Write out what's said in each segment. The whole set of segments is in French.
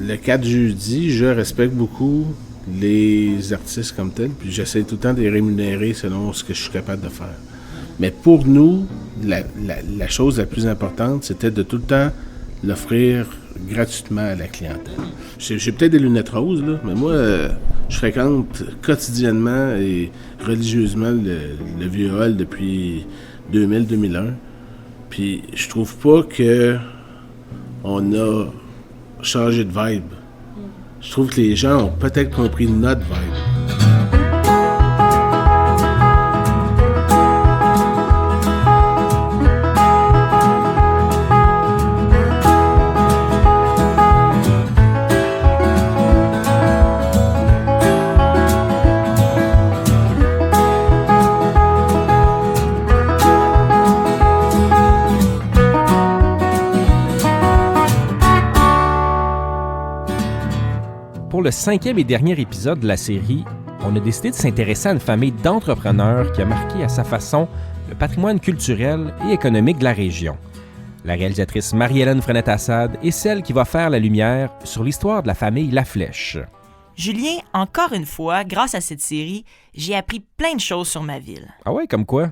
le 4 jeudi, je respecte beaucoup les artistes comme tels, puis j'essaie tout le temps de les rémunérer selon ce que je suis capable de faire. Mais pour nous, la chose la plus importante, c'était de tout le temps l'offrir gratuitement à la clientèle. J'ai peut-être des lunettes roses, là, mais moi, je fréquente quotidiennement et religieusement le Vieux Hall depuis 2000-2001. Puis je trouve pas que on a changé de vibe. Je trouve que les gens ont peut-être compris notre vibe. Pour le 5e et dernier épisode de la série, on a décidé de s'intéresser à une famille d'entrepreneurs qui a marqué à sa façon le patrimoine culturel et économique de la région. La réalisatrice Marie-Hélène Frenette-Assad est celle qui va faire la lumière sur l'histoire de la famille Laflèche. Julien, encore une fois, grâce à cette série, j'ai appris plein de choses sur ma ville. Ah ouais, comme quoi?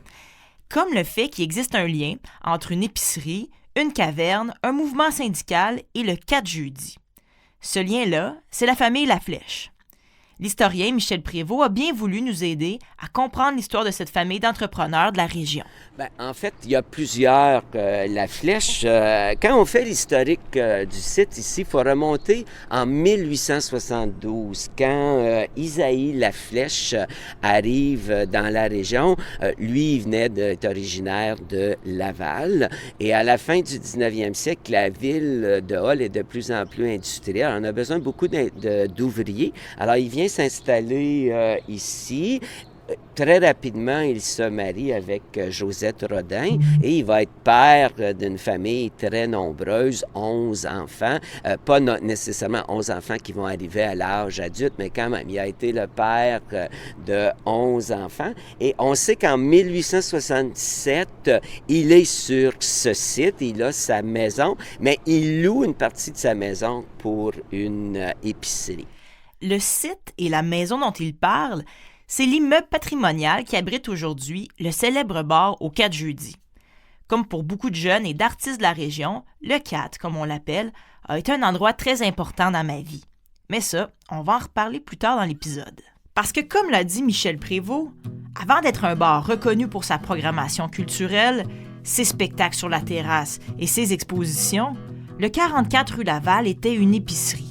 Comme le fait qu'il existe un lien entre une épicerie, une caverne, un mouvement syndical et le 4 jeudi. Ce lien-là, c'est la famille Laflèche. L'historien Michel Prévost a bien voulu nous aider à comprendre l'histoire de cette famille d'entrepreneurs de la région. Bien, en fait, il y a plusieurs Laflèche. Quand on fait l'historique du site ici, il faut remonter en 1872, quand Isaïe Laflèche arrive dans la région. Lui, il venait d'être originaire de Laval. Et à la fin du 19e siècle, la ville de Hall est de plus en plus industrielle. On a besoin beaucoup d'ouvriers. Alors, il vient s'installer ici. Très rapidement, il se marie avec Josette Rodin et il va être père d'une famille très nombreuse, 11 enfants. Pas nécessairement 11 enfants qui vont arriver à l'âge adulte, mais quand même, il a été le père de 11 enfants. Et on sait qu'en 1867, il est sur ce site, il a sa maison, mais il loue une partie de sa maison pour une épicerie. Le site et la maison dont il parle, c'est l'immeuble patrimonial qui abrite aujourd'hui le célèbre bar au 4 jeudi. Comme pour beaucoup de jeunes et d'artistes de la région, le 4, comme on l'appelle, a été un endroit très important dans ma vie. Mais ça, on va en reparler plus tard dans l'épisode. Parce que comme l'a dit Michel Prévost, avant d'être un bar reconnu pour sa programmation culturelle, ses spectacles sur la terrasse et ses expositions, le 44 rue Laval était une épicerie.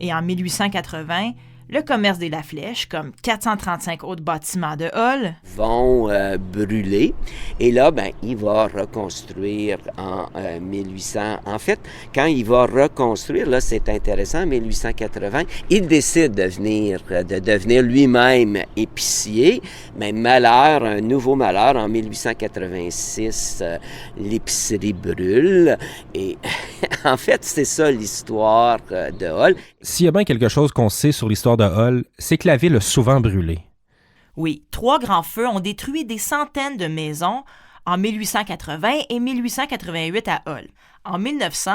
Et en 1880, le commerce des Laflèche, comme 435 autres bâtiments de Hall, vont brûler. Et là, ben, il va reconstruire en 1800. En fait, quand il va reconstruire, là, c'est intéressant, en 1880, il décide de devenir lui-même épicier. Mais malheur, un nouveau malheur, en 1886, l'épicerie brûle. Et en fait, c'est ça l'histoire de Hall. S'il y a bien quelque chose qu'on sait sur l'histoire de Hall, c'est que la ville a souvent brûlé. Oui, 3 grands feux ont détruit des centaines de maisons en 1880 et 1888 à Hall. En 1900,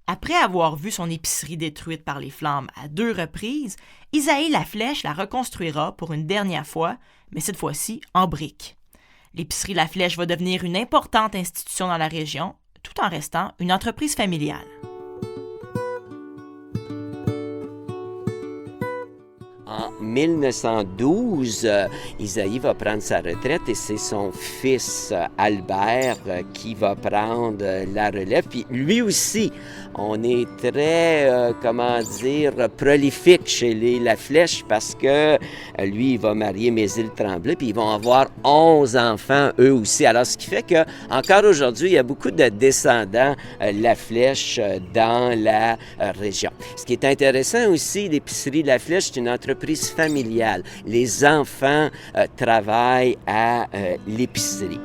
après avoir vu son épicerie détruite par les flammes à 2 reprises, Isaïe Laflèche la reconstruira pour une dernière fois, mais cette fois-ci en briques. L'épicerie Laflèche va devenir une importante institution dans la région, tout en restant une entreprise familiale. En 1912, Isaïe va prendre sa retraite et c'est son fils Albert qui va prendre la relève. Puis lui aussi, on est très, prolifique chez les Laflèche parce que lui, il va marier Mézil-Tremblay puis ils vont avoir 11 enfants eux aussi. Alors, ce qui fait que encore aujourd'hui, il y a beaucoup de descendants Laflèche dans la région. Ce qui est intéressant aussi, l'épicerie Laflèche, c'est une entreprise familiale. Les enfants travaillent à l'épicerie.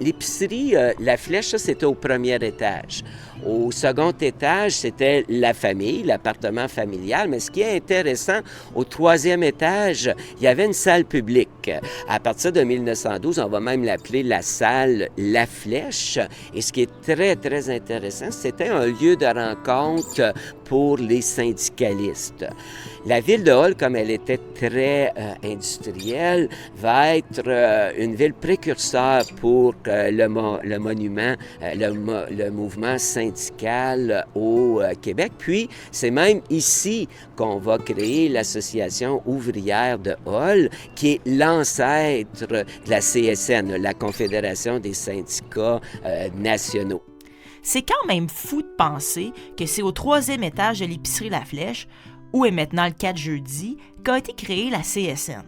L'épicerie Laflèche, ça, c'était au premier étage. Au second étage, c'était la famille, l'appartement familial. Mais ce qui est intéressant, au troisième étage, il y avait une salle publique. À partir de 1912, on va même l'appeler la salle La Flèche. Et ce qui est très, très intéressant, c'était un lieu de rencontre pour les syndicalistes. La ville de Hull, comme elle était très industrielle, va être une ville précurseur pour le monument, le mouvement syndical au Québec. Puis, c'est même ici qu'on va créer l'Association ouvrière de Hull, qui est l'ancêtre de la CSN, la Confédération des syndicats nationaux. C'est quand même fou de penser que c'est au troisième étage de l'épicerie La Flèche, où est maintenant le 4 jeudi, qu'a été créée la CSN.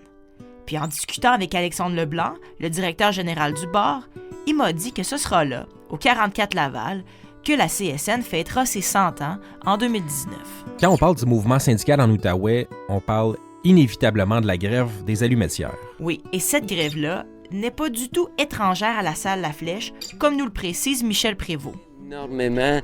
Puis en discutant avec Alexandre Leblanc, le directeur général du bar, il m'a dit que ce sera là, au 44 Laval, que la CSN fêtera ses 100 ans en 2019. Quand on parle du mouvement syndical en Outaouais, on parle inévitablement de la grève des allumetières. Oui, et cette grève-là n'est pas du tout étrangère à la salle La Flèche, comme nous le précise Michel Prévost. Énormément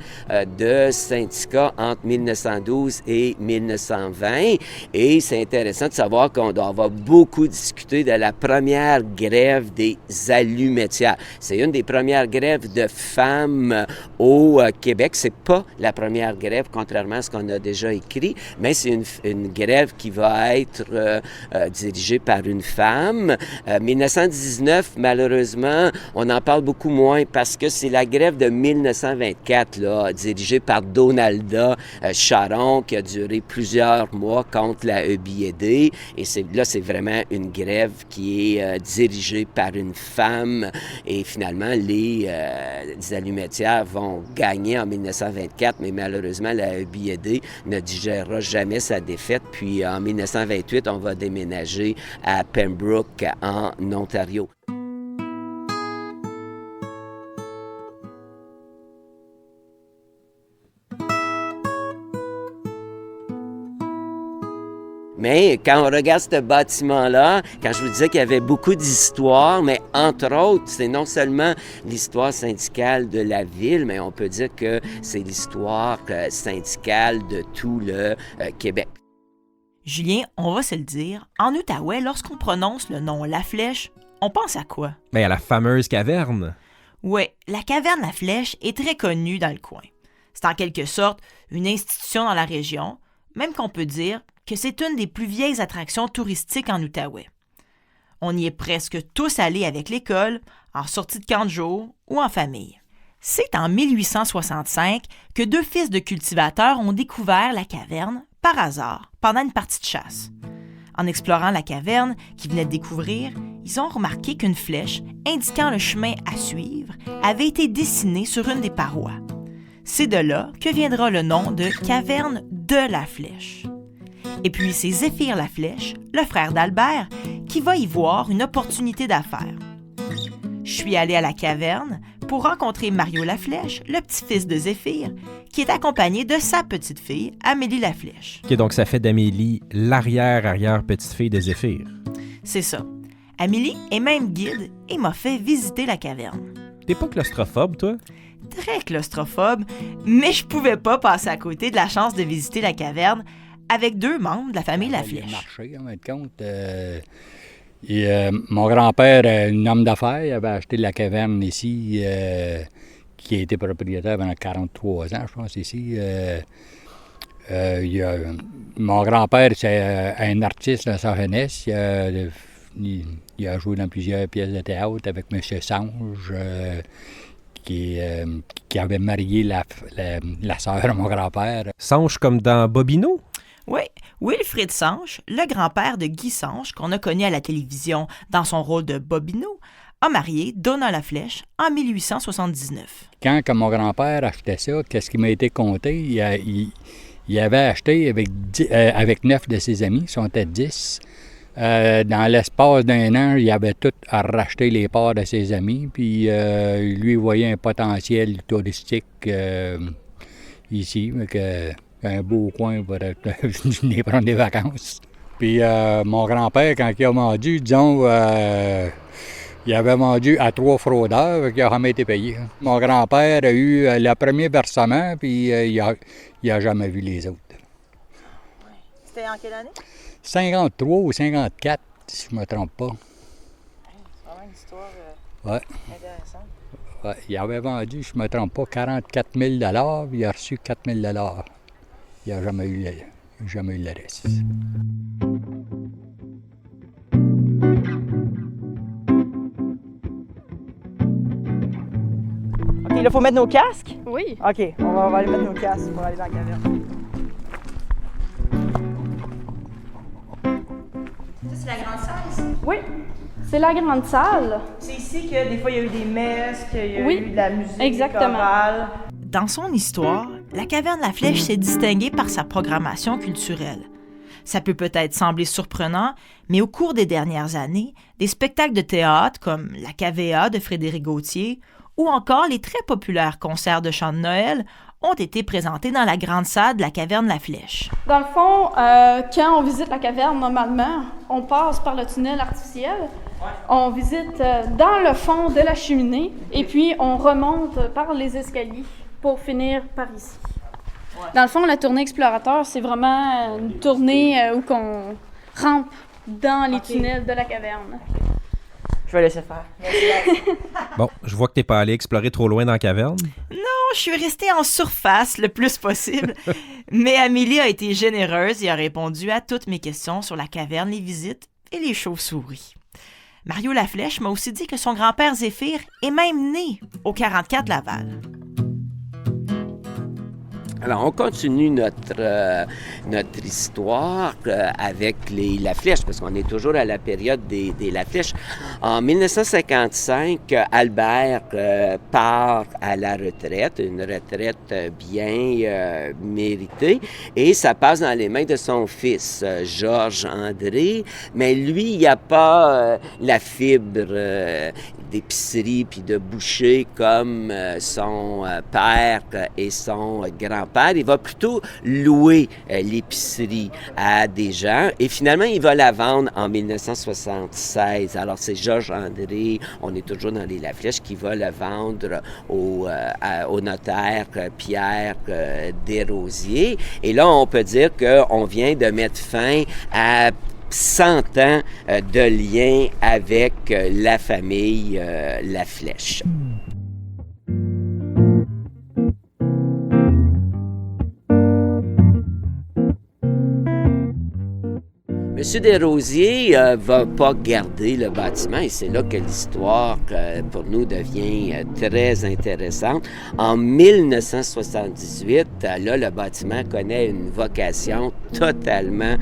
de syndicats entre 1912 et 1920 et c'est intéressant de savoir qu'on doit avoir beaucoup discuté de la première grève des allumetières. C'est une des premières grèves de femmes au Québec. C'est pas la première grève, contrairement à ce qu'on a déjà écrit, mais c'est une grève qui va être dirigée par une femme. 1919, malheureusement, on en parle beaucoup moins parce que c'est la grève de 1924, là, dirigée par Donalda Charon, qui a duré plusieurs mois contre la EBIED. Et c'est vraiment une grève qui est dirigée par une femme. Et finalement, les allumetières vont gagner en 1924, mais malheureusement, la EBIED ne digérera jamais sa défaite. Puis en 1928, on va déménager à Pembroke, en Ontario. Mais quand on regarde ce bâtiment-là, quand je vous disais qu'il y avait beaucoup d'histoires, mais entre autres, c'est non seulement l'histoire syndicale de la ville, mais on peut dire que c'est l'histoire syndicale de tout le Québec. Julien, on va se le dire, en Outaouais, lorsqu'on prononce le nom La Flèche, on pense à quoi? Mais à la fameuse caverne. Oui, la caverne La Flèche est très connue dans le coin. C'est en quelque sorte une institution dans la région, même qu'on peut dire que c'est une des plus vieilles attractions touristiques en Outaouais. On y est presque tous allés avec l'école, en sortie de camp de jour ou en famille. C'est en 1865 que deux fils de cultivateurs ont découvert la caverne, par hasard, pendant une partie de chasse. En explorant la caverne qu'ils venaient de découvrir, ils ont remarqué qu'une flèche indiquant le chemin à suivre avait été dessinée sur une des parois. C'est de là que viendra le nom de caverne de la Flèche. Et puis c'est Zéphir La Flèche, le frère d'Albert, qui va y voir une opportunité d'affaires. Je suis allée à la caverne pour rencontrer Mario La Flèche, le petit-fils de Zéphir, qui est accompagné de sa petite-fille, Amélie La Flèche. OK, donc ça fait d'Amélie l'arrière-petite-fille de Zéphir. C'est ça. Amélie est même guide et m'a fait visiter la caverne. T'es pas claustrophobe, toi? Très claustrophobe, mais je pouvais pas passer à côté de la chance de visiter la caverne avec deux membres de la famille La Flèche. Il a marché, en fin de compte. Mon grand-père, un homme d'affaires, il avait acheté la caverne ici, qui a été propriétaire pendant 43 ans, je pense, ici. Mon grand-père, c'est un artiste dans sa jeunesse. Il a joué dans plusieurs pièces de théâtre avec M. Sange, qui avait marié la sœur de mon grand-père. Sange comme dans Bobino? Oui, Wilfrid Sanche, le grand-père de Guy Sanche, qu'on a connu à la télévision dans son rôle de Bobino, a marié Donna La Flèche en 1879. Quand mon grand-père achetait ça, qu'est-ce qui m'a été conté? Il avait acheté avec 9 de ses amis, ils sont à 10. Dans l'espace d'un an, il avait tout à racheter les parts de ses amis, puis lui voyait un potentiel touristique ici, un beau coin pour venir prendre des vacances. Puis mon grand-père, quand il a vendu, disons, Il avait vendu à 3 fraudeurs, qui n'a jamais été payé. Mon grand-père a eu le premier versement, puis il a jamais vu les autres. C'était en quelle année? 53 ou 54, si je ne me trompe pas. C'est vraiment une histoire intéressante. Ouais. Il avait vendu, je ne me trompe pas, 44 000 $, puis il a reçu 4 000 $. Il n'a jamais eu le reste. OK, là, il faut mettre nos casques? Oui. OK, on va aller mettre nos casques pour aller dans la caverne. Ça, c'est la grande salle? Oui. C'est la grande salle. C'est ici que des fois, il y a eu des messes, qu'il y a Oui, eu de la musique, exactement. chorale. Dans son histoire, la caverne La Flèche s'est distinguée par sa programmation culturelle. Ça peut peut-être sembler surprenant, mais au cours des dernières années, des spectacles de théâtre comme La Cavea de Frédéric Gauthier ou encore les très populaires concerts de chant de Noël ont été présentés dans la grande salle de la caverne La Flèche. Dans le fond, quand on visite la caverne, normalement, on passe par le tunnel artificiel. On visite dans le fond de la cheminée et puis on remonte par les escaliers pour finir par ici. Dans le fond, la tournée explorateur, c'est vraiment une tournée où on rampe dans les tunnels de la caverne. Je vais laisser faire. Bon, je vois que t'es pas allé explorer trop loin dans la caverne. Non, je suis restée en surface le plus possible. Mais Amélie a été généreuse et a répondu à toutes mes questions sur la caverne, les visites et les chauves-souris. Mario Laflèche m'a aussi dit que son grand-père Zéphyr est même né au 44 Laval. Alors, on continue notre histoire avec la Flèche, parce qu'on est toujours à la période des La Flèche. En 1955, Albert part à la retraite, une retraite bien méritée, et ça passe dans les mains de son fils, Georges-André, mais lui, il n'y a pas la fibre d'épicerie puis de boucher comme son père et son grand-père. Il va plutôt louer l'épicerie à des gens et finalement, il va la vendre en 1976. Alors, c'est Georges-André, on est toujours dans les La Flèche, qui va le vendre au notaire Pierre Desrosiers. Et là, on peut dire qu'on vient de mettre fin à 100 ans de lien avec la famille La Flèche. Monsieur Desrosiers va pas garder le bâtiment et c'est là que l'histoire pour nous devient très intéressante. En 1978, là, le bâtiment connaît une vocation totalement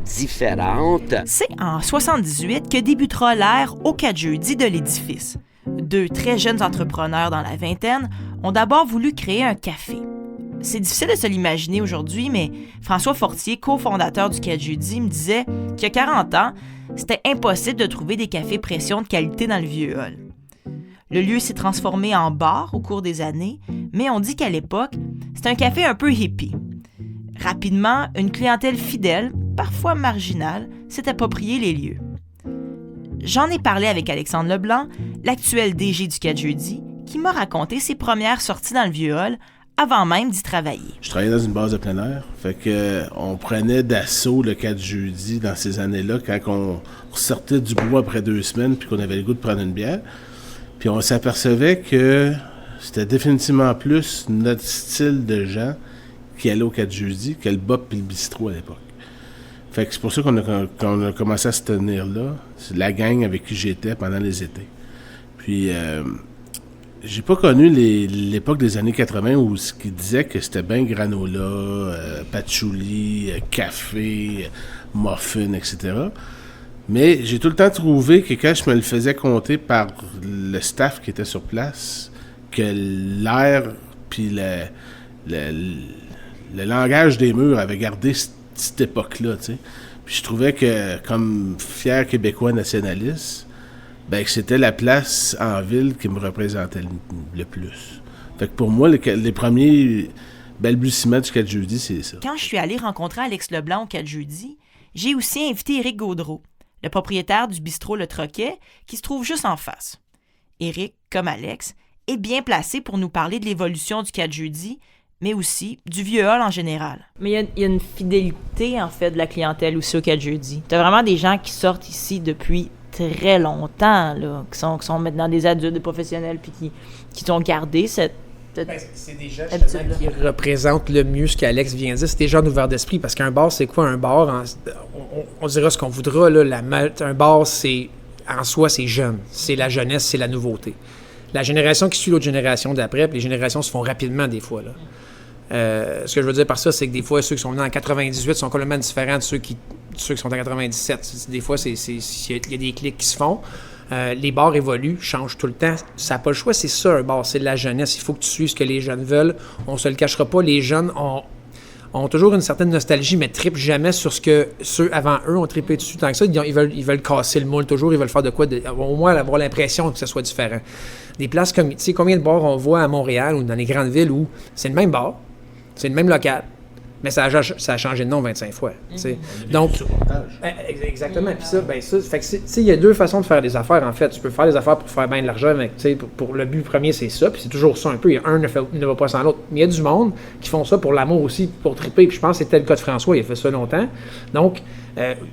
différente. C'est en 78 que débutera l'ère au 4 jeudi de l'édifice. Deux très jeunes entrepreneurs dans la vingtaine ont d'abord voulu créer un café. C'est difficile de se l'imaginer aujourd'hui, mais François Fortier, cofondateur du 4 jeudi, me disait qu'il y a 40 ans, c'était impossible de trouver des cafés pression de qualité dans le vieux hall. Le lieu s'est transformé en bar au cours des années, mais on dit qu'à l'époque, c'était un café un peu hippie. Rapidement, une clientèle fidèle, parfois marginale, s'est approprié les lieux. J'en ai parlé avec Alexandre Leblanc, l'actuel DG du 4 jeudi, qui m'a raconté ses premières sorties dans le vieux hall avant même d'y travailler. Je travaillais dans une base de plein air. Fait que on prenait d'assaut le 4 jeudi dans ces années-là, quand on sortait du bois après 2 semaines puis qu'on avait le goût de prendre une bière. Puis on s'apercevait que c'était définitivement plus notre style de gens qui allaient au 4 jeudi que le bop et le bistrot à l'époque. Fait que c'est pour ça qu'on a commencé à se tenir là. C'est la gang avec qui j'étais pendant les étés. Puis j'ai pas connu l'époque des années 80 où ce qui disait que c'était bien granola, patchouli, café, muffin, etc. Mais j'ai tout le temps trouvé que quand je me le faisais compter par le staff qui était sur place, que l'air puis le langage des murs avait gardé cette époque-là, tu sais. Puis je trouvais que, comme fier Québécois nationaliste, ben que c'était la place en ville qui me représentait le plus. Fait que pour moi, les premiers balbutiements du 4 jeudi, c'est ça. Quand je suis allée rencontrer Alex Leblanc au 4 jeudi, j'ai aussi invité Éric Gaudreault, le propriétaire du bistrot Le Troquet, qui se trouve juste en face. Éric, comme Alex, est bien placé pour nous parler de l'évolution du 4 jeudi, mais aussi du vieux hall en général. Mais il y a une fidélité, en fait, de la clientèle aussi au 4 jeudi. T'as vraiment des gens qui sortent ici depuis très longtemps, là, qui sont maintenant des adultes, des professionnels, puis qui ont gardé cette c'est des gens justement qui représentent le mieux ce qu'Alex vient de dire. C'est des gens ouverts d'esprit, parce qu'un bar, c'est quoi un bar? On dira ce qu'on voudra, là, un bar, c'est en soi, c'est jeune. C'est la jeunesse, c'est la nouveauté. La génération qui suit l'autre génération d'après, puis les générations se font rapidement des fois, là. Ce que je veux dire par ça, c'est que des fois, ceux qui sont nés en 98 sont complètement différents de ceux qui sont en 97. Des fois, il y a des clics qui se font. Les bars évoluent, changent tout le temps. Ça n'a pas le choix, c'est ça un bar, c'est de la jeunesse. Il faut que tu suives ce que les jeunes veulent. On ne se le cachera pas, les jeunes ont toujours une certaine nostalgie, mais ne trippent jamais sur ce que ceux avant eux ont trippé dessus. Tant que ça, ils veulent casser le moule toujours, ils veulent faire de quoi, au moins avoir l'impression que ce soit différent. Des places comme, tu sais, combien de bars on voit à Montréal ou dans les grandes villes où c'est le même bar, c'est le même local, mais ça a changé de nom 25 fois. Donc, exactement. Puis ça, fait que il y a deux façons de faire des affaires, en fait. Tu peux faire des affaires pour faire bien de l'argent, mais pour le but premier, c'est ça, puis c'est toujours ça un peu. Un ne va pas sans l'autre. Mais il y a du monde qui font ça pour l'amour aussi, pour triper. Puis je pense que c'était le cas de François, il a fait ça longtemps. Donc,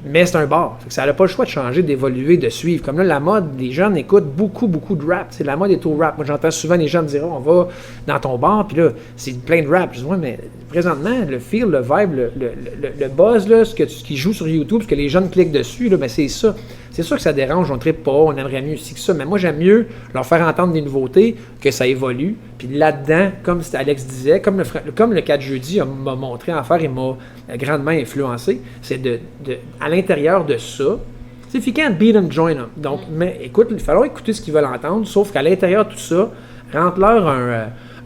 mais c'est un bar. Fait que ça n'a pas le choix de changer, d'évoluer, de suivre. Comme là, la mode, les jeunes écoutent beaucoup de rap. T'sais, la mode est au rap. Moi, j'entends souvent les gens me dire, on va dans ton bar, puis là, c'est plein de rap. Je dis, ouais, mais présentement, le feel, le vibe, le buzz, là, ce qui joue sur YouTube, ce que les jeunes cliquent dessus, là, ben c'est ça. C'est sûr que ça dérange, on ne trippe pas, on aimerait mieux aussi que ça, mais moi, j'aime mieux leur faire entendre des nouveautés, que ça évolue. Puis là-dedans, comme Alex disait, comme le 4 jeudi m'a montré en faire et m'a grandement influencé, c'est à l'intérieur de ça, c'est if you can't beat them, join them. Donc, mais écoute, il va falloir écouter ce qu'ils veulent entendre, sauf qu'à l'intérieur de tout ça, rentre-leur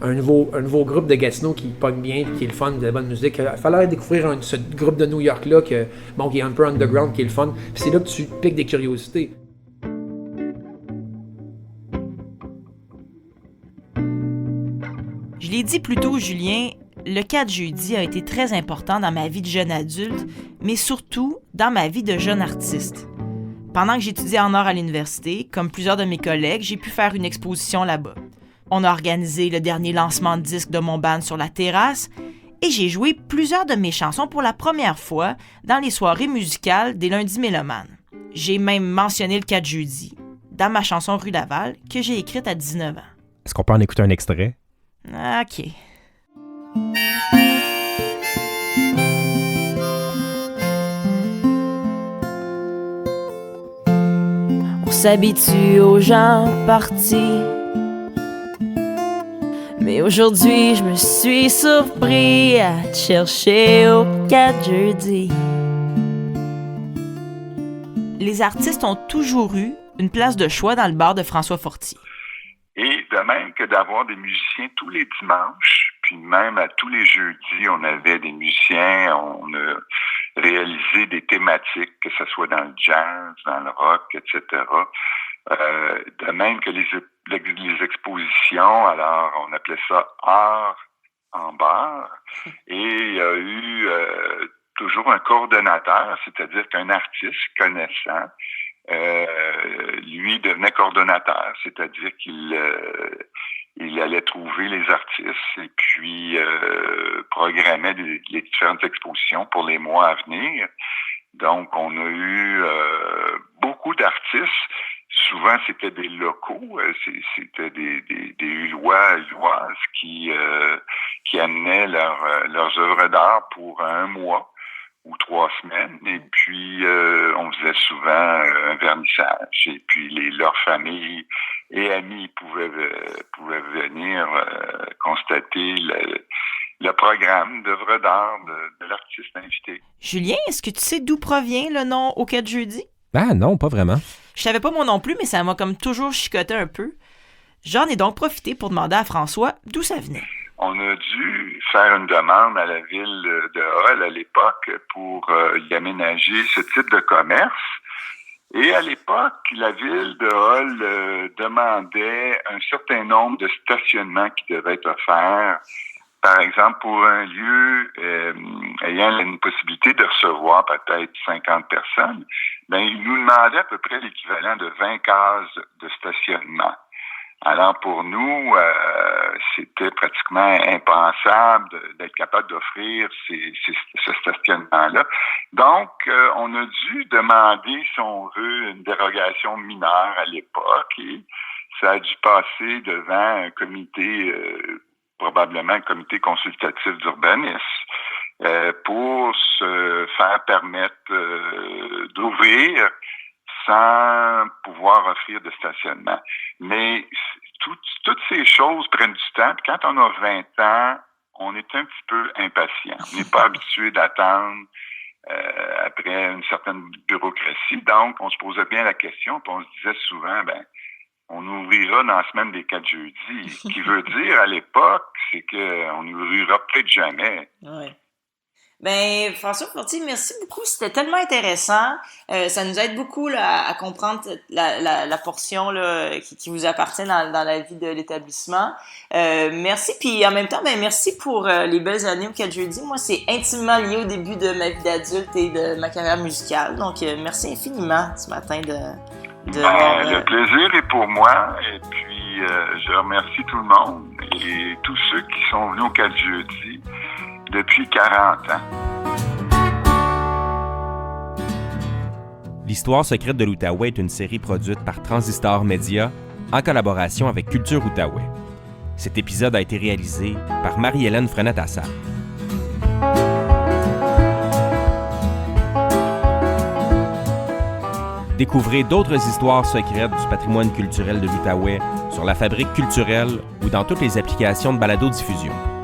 un nouveau groupe de Gatineau qui pogne bien, qui est le fun, de la bonne musique. Il va falloir découvrir ce groupe de New York-là, qui est un peu underground, qui est le fun. Puis c'est là que tu piques des curiosités. Je l'ai dit plus tôt, Julien, le 4 jeudi a été très important dans ma vie de jeune adulte, mais surtout dans ma vie de jeune artiste. Pendant que j'étudiais en art à l'université, comme plusieurs de mes collègues, j'ai pu faire une exposition là-bas. On a organisé le dernier lancement de disque de mon band sur la terrasse et j'ai joué plusieurs de mes chansons pour la première fois dans les soirées musicales des lundis mélomanes. J'ai même mentionné le 4 jeudi dans ma chanson Rue Laval que j'ai écrite à 19 ans. Est-ce qu'on peut en écouter un extrait? OK. On s'habitue aux gens partis. Mais aujourd'hui, je me suis surpris à te chercher au 4 jeudi. Les artistes ont toujours eu une place de choix dans le bar de François Fortier. Et de même que d'avoir des musiciens tous les dimanches, puis même à tous les jeudis, on avait des musiciens, on a réalisé des thématiques, que ce soit dans le jazz, dans le rock, etc. De même que les expositions, alors on appelait ça art en bar, et il y a eu toujours un coordonnateur, c'est-à-dire qu'un artiste connaissant, lui devenait coordonnateur, c'est-à-dire qu'il allait trouver les artistes et puis programmait les différentes expositions pour les mois à venir. Donc, on a eu beaucoup d'artistes. Souvent, c'était des locaux, c'était des Hulois, Huloises qui amenaient leurs œuvres d'art pour un mois ou 3 semaines. Et puis, on faisait souvent un vernissage. Et puis, leurs familles et amis pouvaient venir constater le programme d'œuvres d'art de l'artiste invité. Julien, est-ce que tu sais d'où provient le nom au 4 jeudi? Ah non, pas vraiment. Je savais pas moi non plus, mais ça m'a comme toujours chicoté un peu. J'en ai donc profité pour demander à François d'où ça venait. On a dû faire une demande à la ville de Hull à l'époque pour y aménager ce type de commerce. Et à l'époque, la ville de Hull demandait un certain nombre de stationnements qui devaient être offerts. Par exemple, pour un lieu ayant une possibilité de recevoir peut-être 50 personnes, ben, ils nous demandaient à peu près l'équivalent de 20 cases de stationnement. Alors pour nous, c'était pratiquement impensable d'être capable d'offrir ce stationnement-là. Donc, on a dû demander, si on veut, une dérogation mineure à l'époque et ça a dû passer devant un comité, probablement un comité consultatif d'urbanisme, pour se faire permettre d'ouvrir sans pouvoir offrir de stationnement. Mais toutes ces choses prennent du temps. Puis quand on a 20 ans, on est un petit peu impatient. On n'est pas habitué d'attendre après une certaine bureaucratie. Donc, on se posait bien la question, puis on se disait souvent, ben, on ouvrira dans la semaine des 4 jeudis. Ce qui veut dire, à l'époque, c'est qu'on n'ouvrira peut-être jamais. Oui. Ben, François Fortier, merci beaucoup. C'était tellement intéressant. Ça nous aide beaucoup là, à comprendre la portion là, qui vous appartient dans la vie de l'établissement. Merci. Puis en même temps, ben merci pour les belles années au 4 jeudis. Moi, c'est intimement lié au début de ma vie d'adulte et de ma carrière musicale. Donc, merci infiniment ce matin le plaisir est pour moi. Et puis, je remercie tout le monde et tous ceux qui sont venus au 4 jeudis depuis 40 ans. L'Histoire secrète de l'Outaouais est une série produite par Transistor Média en collaboration avec Culture Outaouais. Cet épisode a été réalisé par Marie-Hélène Frenette-Assad. Découvrez d'autres histoires secrètes du patrimoine culturel de l'Outaouais sur la Fabrique culturelle ou dans toutes les applications de balado-diffusion.